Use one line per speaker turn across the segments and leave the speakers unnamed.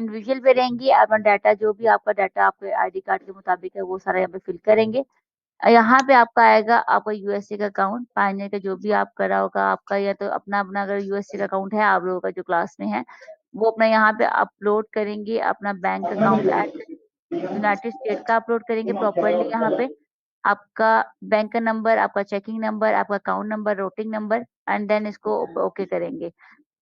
Individual पे रहेंगी, अपना डाटा जो भी आपका डाटा आपके आईडी कार्ड के मुताबिक है वो सारा यहाँ पे फिल करेंगे। यहाँ पे आपका आएगा आपका यूएसए का अकाउंट, फाइनल का जो भी आप करा होगा आपका, या तो अपना अपना अगर यूएसए का अकाउंट है आप लोगों का जो क्लास में है वो अपना यहाँ पे अपलोड करेंगे, अपना bank account at United State का अपलोड करेंगे प्रॉपरली। यहाँ पे आपका बैंक का नंबर, आपका चेकिंग नंबर, आपका account number, routing number, and then इसको ओके करेंगे।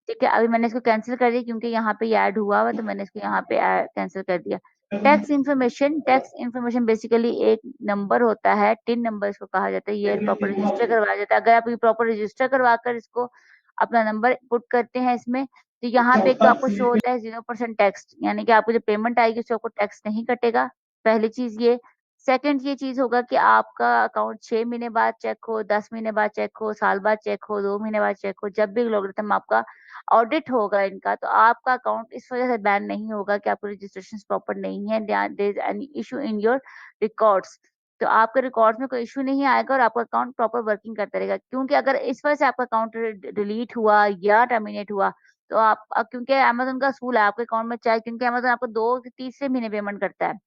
ठीक है, अभी मैंने इसको कैंसिल कर दिया क्योंकि यहाँ पे ऐड हुआ हुआ तो मैंने इसको यहाँ पे कैंसिल कर दिया। टैक्स इन्फॉर्मेशन बेसिकली एक नंबर होता है, टिन नंबर इसको कहा जाता है, ये प्रॉपर रजिस्टर करवाया जाता है। अगर आप ये प्रॉपर रजिस्टर करवा कर इसको अपना नंबर पुट करते हैं इसमें, तो यहाँ पे एक तो आपको शो होता है 0% टैक्स, यानी कि आपको जो पेमेंट आएगी उससे आपको टैक्स नहीं कटेगा। पहली चीज ये। सेकंड ये चीज होगा कि आपका अकाउंट 6 महीने बाद चेक हो, 10 महीने बाद चेक हो, साल बाद चेक हो, 2 महीने बाद चेक हो, जब भी लोगरिथम आपका ऑडिट होगा इनका, तो आपका अकाउंट इस वजह से बैन नहीं होगा कि आपको रजिस्ट्रेशन प्रॉपर नहीं है, there is any issue in your records. तो आपके रिकॉर्ड्स में कोई इशू नहीं आएगा और आपका अकाउंट प्रॉपर वर्किंग करता रहेगा। क्योंकि अगर इस वजह से आपका अकाउंट डिलीट हुआ या टर्मिनेट हुआ तो आप क्योंकि अमेजोन का असूल है आपके अकाउंट में चाहे, क्योंकि अमेजोन आपको 2 से तीसरे महीने पेमेंट करता है।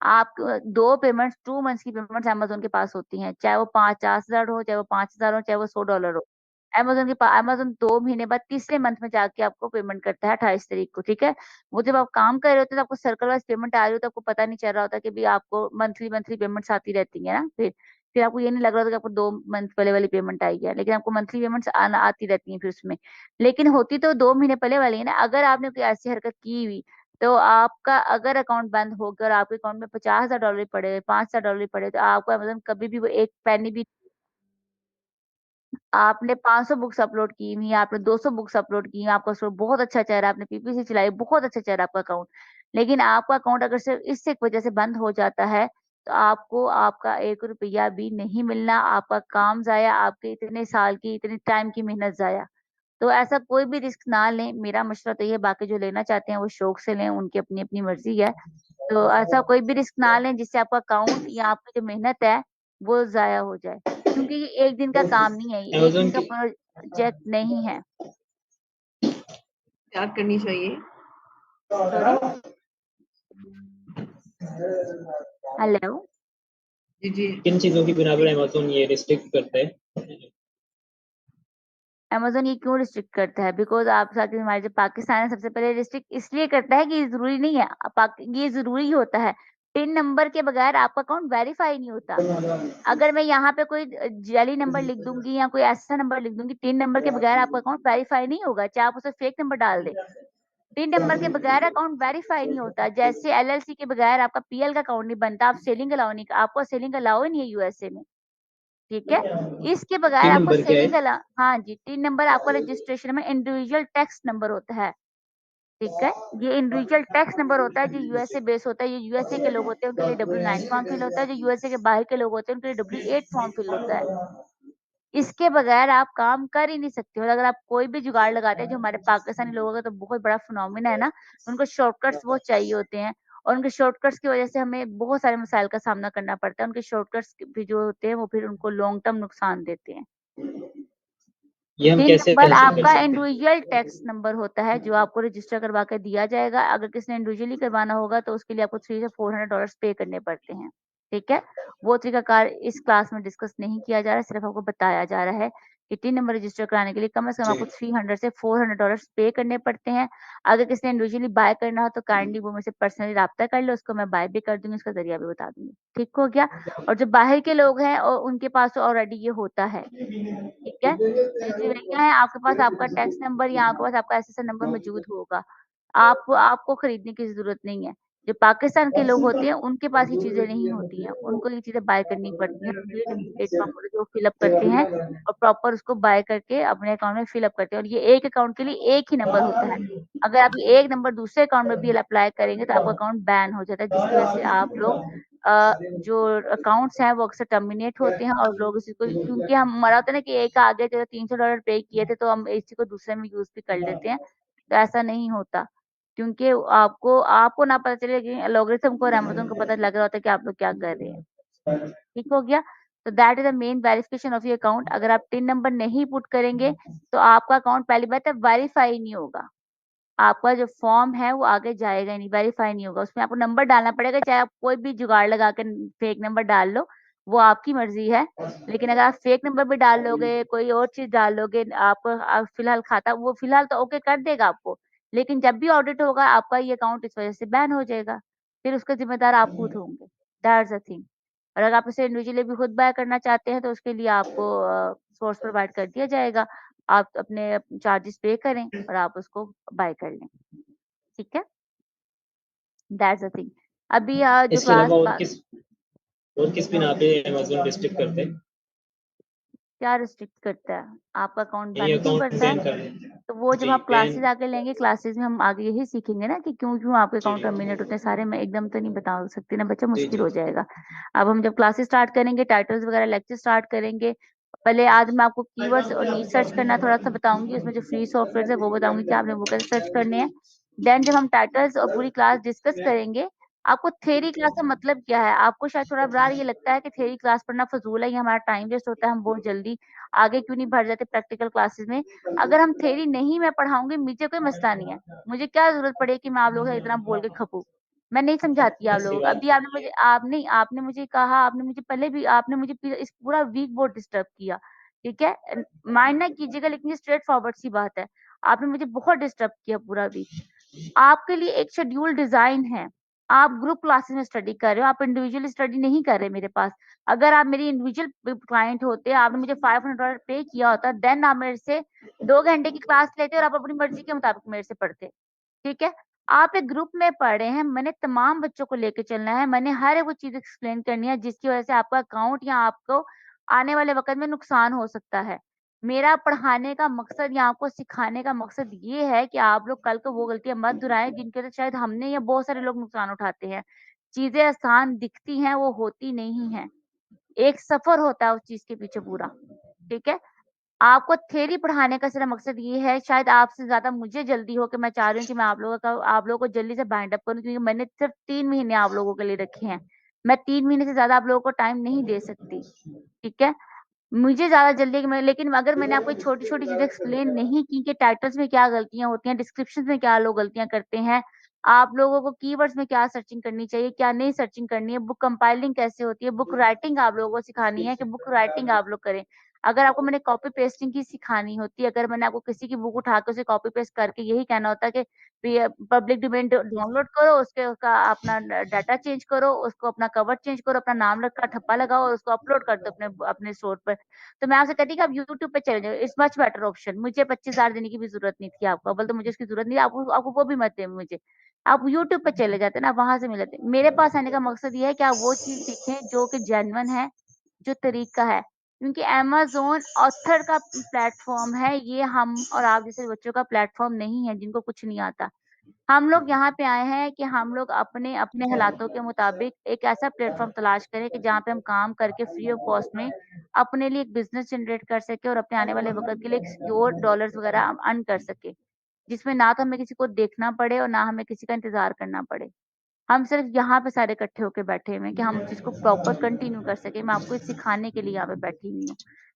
आप दो पेमेंट्स 2 मंथ्स की पेमेंट्स अमेजोन के पास होती हैं, चाहे वो 50,000 हो, चाहे वो 5,000 हो, चाहे वो $100 हो। अमेजोन 2 महीने बाद तीसरे मंथ में जाके आपको पेमेंट करता है 28 तारीख को। ठीक है, वो जब आप काम कर रहे होते हैं तो आपको सर्कल वाइज पेमेंट आ रही हो तो आपको पता नहीं चल रहा होता कि भी आपको मंथली मंथली पेमेंट्स आती रहती है ना। फिर आपको ये नहीं लग रहा था कि आपको 2 मंथ पहले वाली पेमेंट आई है, लेकिन आपको मंथली पेमेंट्स आना आती रहती हैं फिर उसमें। लेकिन होती तो 2 महीने पहले वाली है ना। अगर आपने कोई ऐसी हरकत की हुई तो आपका अगर अकाउंट बंद हो गया और आपके अकाउंट में $50,000 पड़े, $5,000 पड़े, तो आपको अमेजोन कभी भी वो एक पैनी भी, आपने 500 बुक्स अपलोड की हुई, आपने 200 बुक्स अपलोड की, आपका स्टोर बहुत अच्छा चल रहा है, आपने पीपीसी चलाई, बहुत अच्छा चल रहा है आपका अकाउंट, लेकिन आपका अकाउंट अगर सिर्फ इससे एक वजह से बंद हो जाता है तो आपको आपका 1 रुपया भी नहीं मिलना, आपका काम जाया, आपके इतने साल की इतने टाइम की मेहनत जाया। तो ऐसा कोई भी रिस्क ना लें, मेरा मशवरा तो ये है, बाकी जो लेना चाहते हैं वो शौक से लें, उनकी अपनी अपनी मर्जी है। तो ऐसा कोई भी रिस्क ना लें जिससे आपका अकाउंट या आपकी जो मेहनत है वो जाया हो जाए, क्योंकि ये एक दिन का काम नहीं है, ये एक दिन
अमेज़न
का
की
प्रोजेक्ट नहीं है।
याद करनी चाहिए।
Sorry, hello.
जी, जी।
किन चीज़ों की बिना पर अमेज़न ये रिस्ट्रिक्ट करता है?
अमेजोन ये क्यों रिस्ट्रिक्ट करता है? बिकॉज आप साथ में हमारे जो पाकिस्तान है सबसे पहले रिस्ट्रिक्ट इसलिए करता है कि ये जरूरी नहीं है, ये जरूरी होता है। पिन नंबर के बगैर आपका अकाउंट वेरीफाई नहीं होता। अगर मैं यहाँ पे कोई जाली नंबर लिख दूंगी या कोई ऐसा नंबर लिख दूंगी, पिन नंबर के बगैर आपका अकाउंट वेरीफाई नहीं होगा, चाहे आप उसे फेक नंबर डाल दे। पिन नंबर के बगैर अकाउंट वेरीफाई नहीं होता। जैसे एलएलसी के बगैर आपका पीएल का अकाउंट नहीं बनता, आप सेलिंग अलाउ नहीं, आपको सेलिंग अलाउ ही नहीं है यूएसए में। ठीक है, इसके बगैर
टीम
आपको
नंबर क्या
सेलिंग
है?
अलाउ, हाँ जी, टिन नंबर आपका रजिस्ट्रेशन में इंडिविजुअल टैक्स नंबर होता है। ठीक है, ये इंडिविजुअल टैक्स नंबर होता है जो यूएसए बेस होता है। ये यूएसए के लोग होते हैं उनके लिए W9 फॉर्म फिल होता है, जो यूएसए के बाहर के लोग होते हैं उनके लिए W8 फॉर्म फिल होता है। इसके बगैर आप काम कर ही नहीं सकते। और अगर आप कोई भी जुगाड़ लगाते हैं, जो हमारे पाकिस्तानी लोगों का तो बहुत बड़ा फिनोमिना है ना, उनको शॉर्टकट्स बहुत चाहिए होते हैं, और उनके शॉर्टकट्स की वजह से हमें बहुत सारे मसाइल का सामना करना पड़ता है। उनके शॉर्टकट्स भी जो होते हैं वो फिर उनको लॉन्ग टर्म नुकसान देते हैं।
ये हम
पिन
कैसे
नंबर
हासिल कर
आपका
सकते हैं?
इंडिविजुअल टैक्स नंबर होता है जो आपको रजिस्टर करवा कर दिया जाएगा। अगर किसी ने इंडिविजुअली करवाना होगा तो उसके लिए आपको $300 से $400 पे करने पड़ते हैं। ठीक है, वो तरीकाकार इस क्लास में डिस्कस नहीं किया जा रहा है, सिर्फ आपको बताया जा रहा है कि टिन नंबर रजिस्टर कराने के लिए कम से कम आपको $300 से $400 पे करने पड़ते हैं। अगर किसी ने इंडिविजुअली बाय करना हो तो काइंडली वो मुझसे पर्सनली रब्ता कर लो, उसको मैं बाय भी कर दूंगी, उसका जरिया भी बता दूंगी। ठीक हो गया। और जो बाहर के लोग हैं और उनके पास तो ऑलरेडी ये होता है। ठीक है, तो इसलिए क्या है, आपके पास आपका टैक्स नंबर या आपके पास आपका एसएसएन नंबर मौजूद होगा, आपको खरीदने की जरूरत नहीं है। जो पाकिस्तान के लोग होते हैं उनके पास ये चीजें नहीं होती हैं, उनको ये चीजें बाय करनी पड़ती हैं, उनके लिए W8 फॉर्म होता है जो फिलअप करते हैं और प्रॉपर उसको बाय करके अपने अकाउंट में फिलअप करते हैं। और ये एक अकाउंट के लिए एक ही नंबर होता है। अगर आप ये एक नंबर दूसरे अकाउंट में भी अप्लाई करेंगे तो आपका अकाउंट बैन हो जाता है, जिसकी वजह से आप लोग जो अकाउंट्स हैं वो अक्सर टर्मिनेट होते हैं। और लोग इसी को, क्योंकि हम हमारा होता है ना कि एक आगे जो $300 पे किए थे तो हम इसी को दूसरे में यूज भी कर लेते हैं, तो ऐसा नहीं होता। क्योंकि आपको आपको ना पता चले कि एल्गोरिथम को और अमेज़न को पता लग रहा होता है कि आप लोग क्या कर रहे हैं। ठीक हो गया। तो that is the main verification of your account. अगर आप टिन नंबर नहीं पुट करेंगे तो आपका अकाउंट पहली बात है वेरीफाई नहीं होगा। आपका जो फॉर्म है वो आगे जाएगा नहीं, वेरीफाई नहीं होगा। उसमें आपको नंबर डालना पड़ेगा, चाहे आप कोई भी जुगाड़ लगा के फेक नंबर डाल लो, वो आपकी मर्जी है। लेकिन अगर आप फेक नंबर भी डाल लोगे, कोई और चीज डाल लोगे, आप फिलहाल खाता, वो फिलहाल तो ओके कर देगा आपको, लेकिन जब भी ऑडिट होगा आपका ये अकाउंट इस वजह से बैन हो जाएगा, फिर उसका जिम्मेदार आप खुद होंगे। That's the thing. और अगर आप इसे इंडिविजुअली भी खुद बाय करना चाहते हैं तो उसके लिए आपको सोर्स प्रोवाइड कर दिया जाएगा। आप अपने चार्जेस पे करें और आप उसको बाय कर लें। ठीक है, दैट्स द थिंग। अभी जो
इसके अलावा
क्लास
और किस बिना पे अमेज़न रिस्ट्रिक्ट करते हैं?
क्या रिस्ट्रिक्ट करता है? आपका अकाउंट
ये
बैन क्यों
अकाउंट
करता
बैन
है?
करने।
तो वो जब
जी,
आप
बैन।
क्लासेस आगे लेंगे, क्लासेस में हम आगे यही सीखेंगे ना कि क्यों क्यों आपके
जी,
अकाउंट टर्मिनेट होते हैं। सारे मैं एकदम तो नहीं बता सकती ना बच्चा,
जी,
मुश्किल
जी,
हो जाएगा। अब हम जब क्लासेस स्टार्ट करेंगे, टाइटल्स वगैरह लेक्चर स्टार्ट करेंगे, पहले आज मैं आपको कीवर्ड्स और नीड सर्च करना थोड़ा सा बताऊंगी, उसमें जो फ्री सॉफ्टवेयर है वो बताऊंगी कि आपने वो कैसे सर्च करने हैं। देन जब हम टाइटल्स और पूरी क्लास डिस्कस करेंगे, आपको थ्योरी क्लास का मतलब क्या है। आपको शायद थोड़ा बार ये लगता है कि थ्योरी क्लास पढ़ना फजूल है, ये हमारा टाइम वेस्ट होता है, हम बहुत जल्दी आगे क्यों नहीं बढ़ जाते प्रैक्टिकल क्लासेस में। अगर हम थ्योरी नहीं मैं पढ़ाऊंगी, मुझे कोई मसला नहीं है, मुझे क्या जरूरत पड़े कि मैं आप लोगों से इतना बोल के खपूं। मैं नहीं समझाती आप
ऐसी
लोगों को।
बात
अभी
नहीं
आपने मुझे आप नहीं आपने मुझे कहा, आपने मुझे पहले भी आपने मुझे इस पूरा वीक बहुत डिस्टर्ब किया। ठीक है, माइंड ना कीजिएगा, लेकिन ये स्ट्रेट फॉरवर्ड सी बात है। आपने मुझे बहुत डिस्टर्ब किया पूरा वीक। आपके लिए एक शेड्यूल डिजाइन है। आप ग्रुप क्लासेस में स्टडी कर रहे हो, आप इंडिविजुअल स्टडी नहीं कर रहे मेरे पास। अगर आप मेरी इंडिविजुअल क्लाइंट होते, आपने मुझे $500 पे किया होता, देन आप मेरे से 2 घंटे की क्लास लेते और आप अपनी मर्जी के मुताबिक मेरे से पढ़ते। ठीक है, आप एक ग्रुप में पढ़ रहे हैं, मैंने तमाम बच्चों को लेके चलना है, मैंने हर एक वो चीज एक्सप्लेन करनी है जिसकी वजह से आपका अकाउंट या आपको आने वाले वक्त में नुकसान हो सकता है। मेरा पढ़ाने का मकसद या आपको सिखाने का मकसद ये है कि आप लोग कल को वो गलतियां मत दोहराएं जिनके से शायद हमने या बहुत सारे लोग नुकसान उठाते हैं। चीजें आसान दिखती हैं, वो होती नहीं है। एक सफर होता है उस चीज के पीछे पूरा। ठीक है, आपको थ्योरी पढ़ाने का सिर्फ मकसद ये है, शायद आपसे ज्यादा मुझे जल्दी हो कि मैं चाह रही हूँ कि मैं आप लोगों को जल्दी से बाइंड अप करूँ, क्योंकि मैंने सिर्फ 3 महीने आप लोगों के लिए रखे हैं। मैं 3 महीने से ज्यादा आप लोगों को टाइम नहीं दे सकती। ठीक है, मुझे ज़्यादा जल्दी है कि मैं, लेकिन अगर मैंने आपको छोटी-छोटी चीज़ें एक्सप्लेन नहीं की कि टाइटल्स में क्या गलतियाँ होती हैं, डिस्क्रिप्शंस में क्या लोग गलतियाँ करते हैं, आप लोगों को कीवर्ड्स में क्या सर्चिंग करनी चाहिए, क्या नहीं सर्चिंग करनी है, बुक कंपाइलिंग कैसे होती है, बुक राइटिंग आप लोगों को सिखानी है कि बुक राइटिंग आप लोग करें। अगर आपको मैंने कॉपी पेस्टिंग की सिखानी होती है, अगर मैंने आपको किसी की बुक उठा के उसे कॉपी पेस्ट करके यही कहना होता है कि पब्लिक डोमेन डाउनलोड करो, उसके उसका अपना डाटा चेंज करो, उसको अपना कवर चेंज करो, अपना नाम रखकर ठप्पा लगाओ और उसको अपलोड कर दो अपने अपने स्टोर पर। तो मैं आपसे कहती कि आप यूट्यूब पे चले जाओ, इट्स मच बेटर ऑप्शन। मुझे 25,000 देने की भी जरूरत नहीं थी आपको, बोल तो मुझे उसकी जरूरत नहीं, आपको वो भी मत दे मुझे। आप यूट्यूब पे चले जाते ना, वहां से मिल जाते। मेरे पास आने का मकसद ये है कि आप वो चीज सीखें जो कि जेन्युइन है, जो तरीका है। क्योंकि अमेज़न ऑथर का प्लेटफॉर्म है, ये हम और आप जैसे बच्चों का प्लेटफॉर्म नहीं है जिनको कुछ नहीं आता। हम लोग यहाँ पे आए हैं कि हम लोग अपने अपने हालातों के मुताबिक एक ऐसा प्लेटफॉर्म तलाश करें कि जहाँ पे हम काम करके फ्री ऑफ कॉस्ट में अपने लिए एक बिजनेस जनरेट कर सके और अपने आने वाले वक्त के लिए एक सिक्योर डॉलर्स वगैरह हम अर्न कर सके, जिसमें ना तो हमें किसी को देखना पड़े और ना हमें किसी का इंतजार करना पड़े। हम सिर्फ यहाँ पे सारे इकट्ठे होके बैठे हुए हैं कि हम चीज को प्रॉपर कंटिन्यू कर सके। मैं आपको ये सिखाने के लिए यहाँ पे बैठी हुई हूँ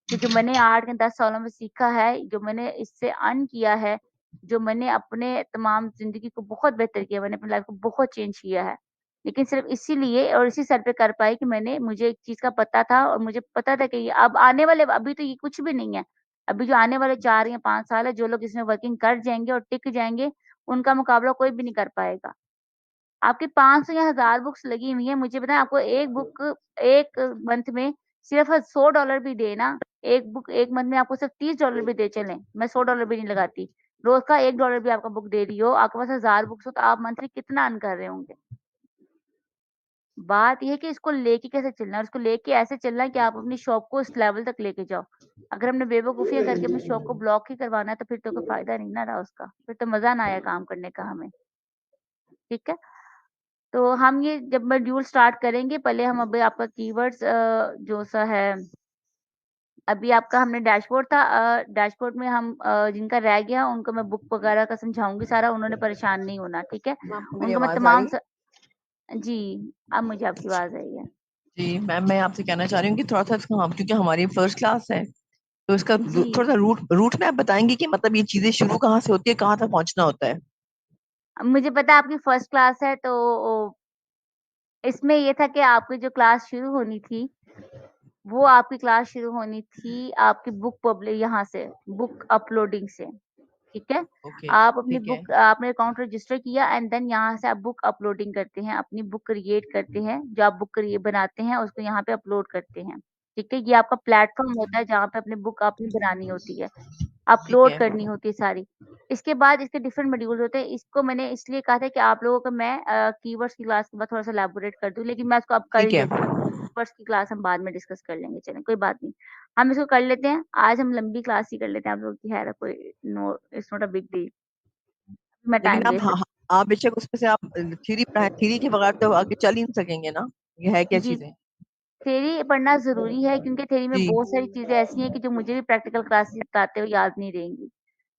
कि जो मैंने 8 या 10 सालों में सीखा है, जो मैंने इससे अर्न किया है, जो मैंने अपने तमाम जिंदगी को बहुत बेहतर किया, मैंने अपनी लाइफ को बहुत चेंज किया है। लेकिन सिर्फ इसीलिए और इसी सर पे कर पाई कि मुझे एक चीज का पता था और मुझे पता था कि ये अब आने वाले, अभी तो ये कुछ भी नहीं है। अभी जो आने वाले 4 या 5 साल है, जो लोग इसमें वर्किंग कर जाएंगे और टिक जाएंगे, उनका मुकाबला कोई भी नहीं कर पाएगा। आपकी 500 या 1000 बुक्स लगी हुई हैं, मुझे बताएं आपको एक बुक एक मंथ में सिर्फ $100 भी देना, एक बुक एक मंथ में आपको सिर्फ $30 भी दे चलें, मैं $100 भी नहीं लगाती, रोज का $1 भी आपका बुक दे रही हो, आपके पास 1000 बुक्स हो तो आप मंथली कितना अर्न कर रहे होंगे। बात ये है कि इसको लेके कैसे चलना है, और इसको लेके ऐसे चलना है कि आप अपनी शॉप को इस लेवल तक लेके जाओ। अगर हमने बेवकूफियां करके अपनी शॉप को ब्लॉक ही करवाना है तो फिर तो कोई फायदा नहीं ना रहा उसका, फिर तो मजा ना आया काम करने का हमें। ठीक है, तो हम ये जब मॉड्यूल स्टार्ट करेंगे, पहले हम अभी आपका कीवर्ड्स जो सा है, अभी आपका हमने डैशबोर्ड था, डैशबोर्ड में हम जिनका रह गया उनको मैं बुक वगैरह का समझाऊंगी सारा, उन्होंने परेशान नहीं होना। ठीक है,
आपको मेरी
उनको मैं
आवाज आ
तमाम
रही है?
जी, अब मुझे आपकी आवाज आई है।
जी मैम, मैं आपसे कहना चाह रही हूँ कि थोड़ा सा इसका, हम क्योंकि हमारी फर्स्ट क्लास है तो इसका
जी,
थोड़ा सा रूट रूट मैप बताएंगे कि मतलब ये चीजें शुरू कहाँ से होती है, कहाँ तक पहुंचना होता है।
मुझे पता है आपकी फर्स्ट क्लास है, तो इसमें ये था कि आपकी जो क्लास शुरू होनी थी, वो आपकी क्लास शुरू होनी थी आपकी यहाँ से, बुक अपलोडिंग से, ठीक है?
ओके,
आप अपनी
ठीक है,
बुक आपने अकाउंट रजिस्टर किया एंड देन यहाँ से आप बुक अपलोडिंग करते हैं, अपनी बुक क्रिएट करते हैं, जो आप बुक बनाते हैं उसको यहाँ पे अपलोड करते हैं, ठीक है? ये आपका प्लेटफ़ॉर्म होता है जहाँ पे अपनी बुक आपने बनानी होती है,
ठीक
अपलोड
है,
करनी होती है सारी। इसके बाद इसके डिफरेंट मॉड्यूल्स होते हैं, इसको मैंने इसलिए कहा था कि आप लोगों को मैं कीवर्ड्स की क्लास के बाद थोड़ा-सा इलैबोरेट कर दूँ, लेकिन मैं इसको अब कर ही
ठीक है,
लेती हूँ। कीवर्ड्स की क्लास हम बाद में डिस्कस कर लेंगे, चलें कोई बात नहीं। हम इसको कर लेते हैं, आज हम लंबी क्लास ही कर लेते हैं आप लोगों की, खैर कोई no it's not a big deal. मैं
लेकिन
टाइम
आप
वेस्ट
हाँ, हाँ, आप बेशक उसमें से आप थ्योरी के बगैर तो आगे चल ही नहीं सकेंगे ना, ये है क्या
जी,
चीजें?
थ्योरी पढ़ना ज़रूरी है क्योंकि थ्योरी में
जी,
बहुत सारी चीज़ें ऐसी हैं कि जो मुझे भी प्रैक्टिकल क्लासेस बताते हुए याद नहीं रहेंगी।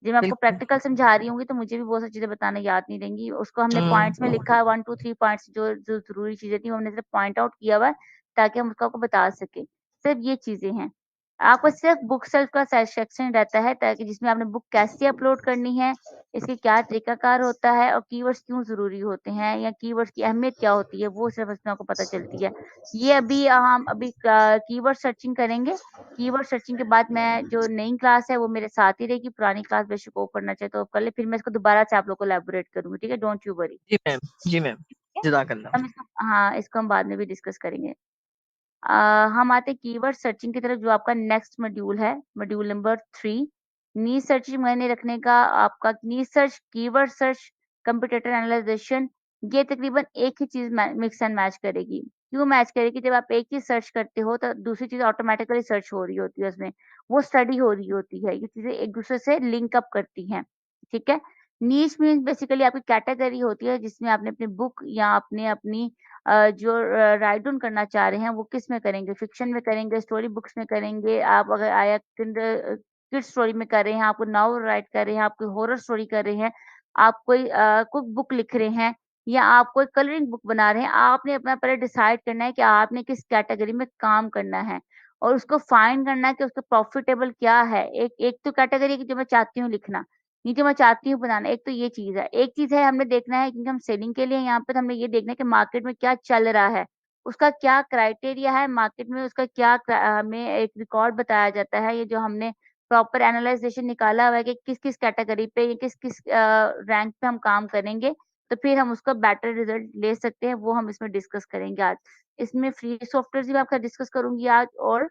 जब मैं आपको
बिल्कुल।
प्रैक्टिकल समझा रही होंगी तो मुझे भी बहुत सारी चीज़ें बताना याद नहीं रहेंगी। उसको हमने पॉइंट्स में
हम्म,
लिखा है 1, 2, 3 पॉइंट्स जो जो ज़रूरी चीज़ें थी वो हमने सिर्फ पॉइंट आउट किया हुआ है ताकि हम उसको आपको बता सकें। सिर्फ ये चीज़ें हैं। आपको सिर्फ बुक सेल्फ का सेक्शन रहता है ताकि जिसमें आपने बुक कैसे अपलोड करनी है, इसके क्या तरीकाकार होता है और कीवर्ड्स क्यों ज़रूरी होते हैं या कीवर्ड्स की अहमियत क्या होती है, वो सिर्फ इसमें आपको पता चलती है। ये अभी हम अभी कीवर्ड सर्चिंग करेंगे। कीवर्ड सर्चिंग के बाद मैं जो नई क्लास है वो मेरे साथ ही रहेगी, पुरानी क्लास बेशक वो करना चाहे तो आप कर ले, फिर मैं इसको दोबारा से आप लोग को इलैबोरेट करूँगी, ठीक है? Don't you worry.
जी मैम, जी मैम,
ठीक है?
जज़ाकल्लाह।
हम इसको हाँ, इसको हम बाद में भी डिस्कस करेंगे। हम आते हैं कीवर्ड सर्चिंग की तरफ जो आपका नेक्स्ट मॉड्यूल है, मॉड्यूल नंबर 3 नीश सर्चिंग मायने रखने का आपका नीश सर्च, कीवर्ड सर्च, कंपटीटर एनालाइज़ेशन ये तकरीबन एक ही चीज़ मिक्स एंड मैच करेगी। क्यों मैच करेगी? जब आप एक चीज़ सर्च करते हो तो दूसरी चीज़ ऑटोमैटिकली सर्च हो रही होती है उसमें, वो स्टडी हो रही होती है। ये चीज़ें एक-दूसरे से लिंक अप करती हैं, ठीक है? नीश मीन्स बेसिकली आपकी कैटेगरी होती है जिसमें आपने अपनी बुक या आपने अपनी जो राइट डाउन करना चाह रहे हैं वो किस में करेंगे? फ़िक्शन में करेंगे, स्टोरी बुक्स में करेंगे, आप अगर आया किड्स स्टोरी में कर रहे हैं, आप कोई नॉवल राइट कर रहे हैं, आप कोई हॉरर स्टोरी कर रहे हैं, आप कोई कुक बुक लिख रहे हैं या आप कोई कलरिंग बुक बना रहे हैं, आपने अपना पहले डिसाइड करना है कि आपने किस कैटेगरी में काम करना है और उसको फाइंड करना है कि उसका प्रॉफ़िटेबल क्या है। एक एक तो कैटेगरी है कि जो मैं चाहती हूँ लिखना, ये जो मैं चाहती हूँ बनाना, एक तो ये चीज़ है। एक चीज़ है हमने देखना है क्योंकि हम सेलिंग के लिए यहाँ पे तो हमने ये देखना है कि मार्केट में क्या चल रहा है, उसका क्या क्राइटेरिया है मार्केट में उसका क्या हमें एक रिकॉर्ड बताया जाता है, ये जो हमने प्रॉपर एनालाइज़ेशन निकाला हुआ है कि किस-किस कैटेगरी पे या किस-किस रैंक पे हम काम करेंगे, तो फिर हम उसका बेटर रिज़ल्ट ले सकते हैं, वो हम इसमें डिस्कस करेंगे आज। इसमें फ्री सॉफ्टवेयर भी मैं आपके साथ डिस्कस करूँगी आज और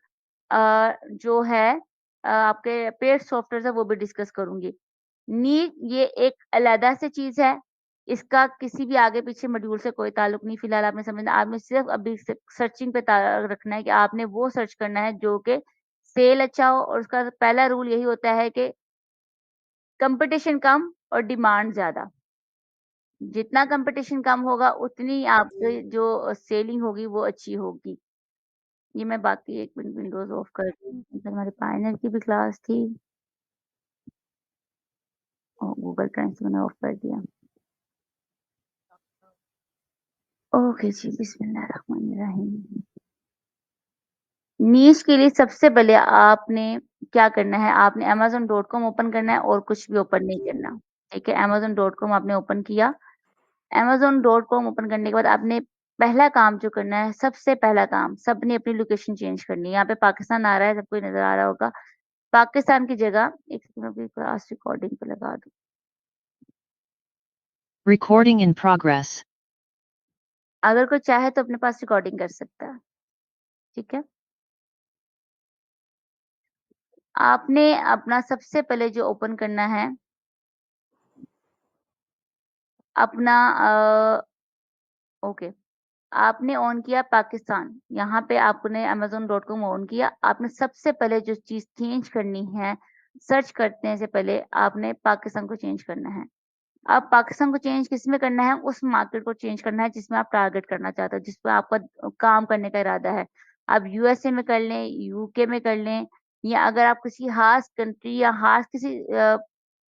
जो है आपके पेड सॉफ्टवेयर है वो भी डिस्कस करूँगी। नीट ये एक अलग से चीज़ है। इसका किसी भी आगे-पीछे मॉड्यूल से कोई ताल्लुक नहीं, फिलहाल आपने समझना आपने सिर्फ़ अभी से सर्चिंग पे रखना है कि आपने वो सर्च करना है जो कि सेल अच्छा हो और उसका पहला रूल यही होता है कि कॉम्पिटिशन कम और डिमांड ज़्यादा। जितना कॉम्पिटिशन कम होगा उतनी आपकी जो सेलिंग होगी वो अच्छी होगी। ये मैं बाकी 1 मिनट विंडोज़ ऑफ कर रही हूँ क्योंकि हमारे पायलट की भी क्लास थी और गूगल ड्राइव से मैंने ऑफ कर दिया। ओके जी, बिस्मिल्लाहिर्रहमानिर्रहीम। नीश के लिए सबसे पहले आपने क्या करना है, आपने amazon.com ओपन करना है और कुछ भी ओपन नहीं करना, ठीक है? amazon.com आपने ओपन किया, amazon.com ओपन करने के बाद आपने पहला काम जो करना है, सबसे पहला काम, सबने अपनी लोकेशन चेंज करनी है। यहाँ पे पाकिस्तान आ रहा है, सबको नज़र आ रहा होगा। पाकिस्तान की जगह एक सेकंड अभी क्लास रिकॉर्डिंग पे लगा दूँ।
Recording in progress.
अगर कोई चाहे तो अपने पास रिकॉर्डिंग कर सकता है, ठीक है? आपने अपना सबसे पहले जो ओपन करना है, अपना ओके, आपने ऑन किया पाकिस्तान, यहाँ पे आपने amazon.com ऑन किया, आपने सबसे पहले जो चीज़ चेंज करनी है, सर्च करने से पहले आपने पाकिस्तान को चेंज करना है। अब पाकिस्तान को चेंज किसमें करना है? उस मार्केट को चेंज करना है जिसमें आप टारगेट करना चाहते हो, जिस पे आपका काम करने का इरादा है। आप यूएसए में कर लें, यूके में कर लें या अगर आप किसी ख़ास कंट्री या ख़ास किसी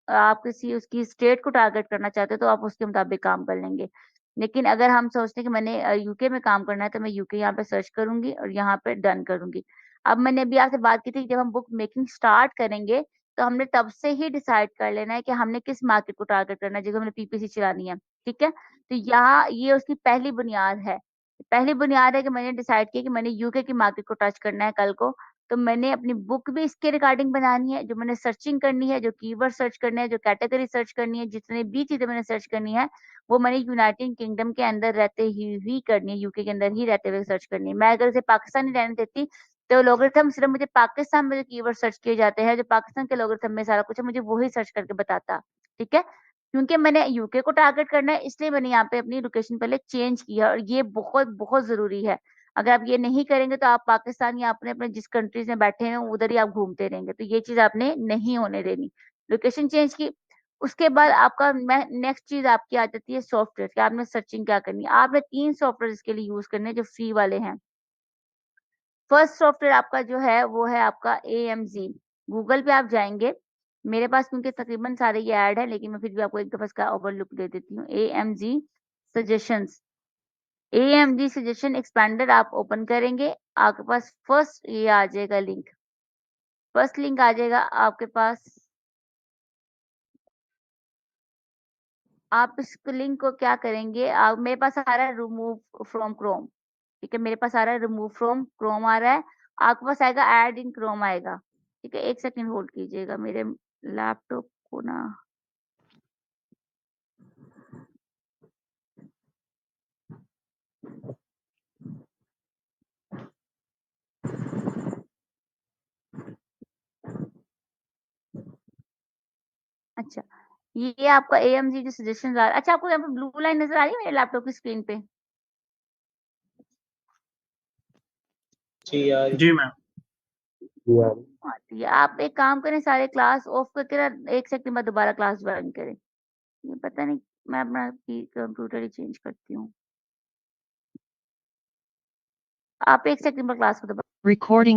आप किसी उसकी स्टेट को टारगेट करना चाहते हो तो आप उसके मुताबिक काम कर लेंगे। लेकिन अगर हम सोचते हैं कि मैंने यूके में काम करना है तो मैं यूके यहाँ पे सर्च करूँगी और यहाँ पे डन करूँगी। अब मैंने अभी आपसे बात की थी कि जब हम बुक मेकिंग स्टार्ट करेंगे तो हमने तब से ही डिसाइड कर लेना है कि हमने किस मार्केट को टारगेट करना है, जिसको हमने पीपीसी चलानी है। ठीक है, तो यहाँ ये उसकी पहली बुनियाद है। पहली बुनियाद है कि मैंने डिसाइड किया कि मैंने यूके की मार्केट को टच करना है कल को। तो मैंने अपनी बुक भी इसके रिगार्डिंग बनानी है, जो मैंने सर्चिंग करनी है, जो कीवर्ड सर्च करने हैं, जो कैटेगरी सर्च करनी है, जितने भी चीजें मैंने सर्च करनी है, वो मैंने यूनाइटेड किंगडम के अंदर रहते ही करनी है, यूके के अंदर ही रहते हुए सर्च करनी है। मैं अगर इसे पाकिस्तान ही रहने देती तो लोगरिथम सिर्फ मुझे पाकिस्तान में जो कीवर्ड सर्च किए जाते हैं, जो पाकिस्तान के लोगरिथम में सारा कुछ है, मुझे वही सर्च करके बताता। ठीक है, क्योंकि मैंने यूके को टारगेट करना है, इसलिए मैंने यहाँ पे अपनी लोकेशन पहले चेंज किया, और ये बहुत बहुत जरूरी है। अगर आप ये नहीं करेंगे तो आप पाकिस्तान या अपने अपने जिस कंट्रीज में बैठे हैं उधर ही आप घूमते रहेंगे, तो ये चीज आपने नहीं होने देनी। लोकेशन चेंज की, उसके बाद आपका नेक्स्ट चीज आपकी आ जाती है सॉफ्टवेयर कि आपने सर्चिंग क्या करनी है। आपने 3 सॉफ्टवेयर इसके लिए यूज करने हैं जो फ्री वाले हैं। फर्स्ट सॉफ्टवेयर आपका जो है वो है आपका AMZ। गूगल पे आप जाएंगे, मेरे पास क्योंकि तकरीबन सारे ये ऐड है, लेकिन मैं फिर भी आपको एक दफा इसका ओवरलुक दे देती हूँ। AMZ suggestions, AMZ suggestion expander आप ओपन करेंगे, आपके पास फर्स्ट ये आ जाएगा लिंक। फर्स्ट लिंक आ जाएगा आपके पास, आप इस लिंक को क्या करेंगे, आप मेरे पास आ रहा है रिमूव फ्रॉम क्रोम। ठीक है, मेरे पास आ रहा है रिमूव फ्रॉम क्रोम आ रहा है, आपके पास आएगा ऐड इन क्रोम आएगा। ठीक है, एक सेकंड होल्ड कीजिएगा, मेरे लैपटॉप को ना, अच्छा ये आपका AMZ जो सजेशन आ रहा है। अच्छा, आपको यहाँ पे ब्लू लाइन नजर आ रही है मेरे लैपटॉप की स्क्रीन पे?
जी यार,
जी मैम।
हाँ, तो ये आप एक काम करें, सारे क्लास ऑफ करके ना 1 सेकंड बाद दोबारा क्लास ज्वाइन करें। ये पता नहीं, मैं अपना कंप्यूटर ही चेंज करती हूँ। आप 1 सेकंड बाद क्लास को दोबारा
Recording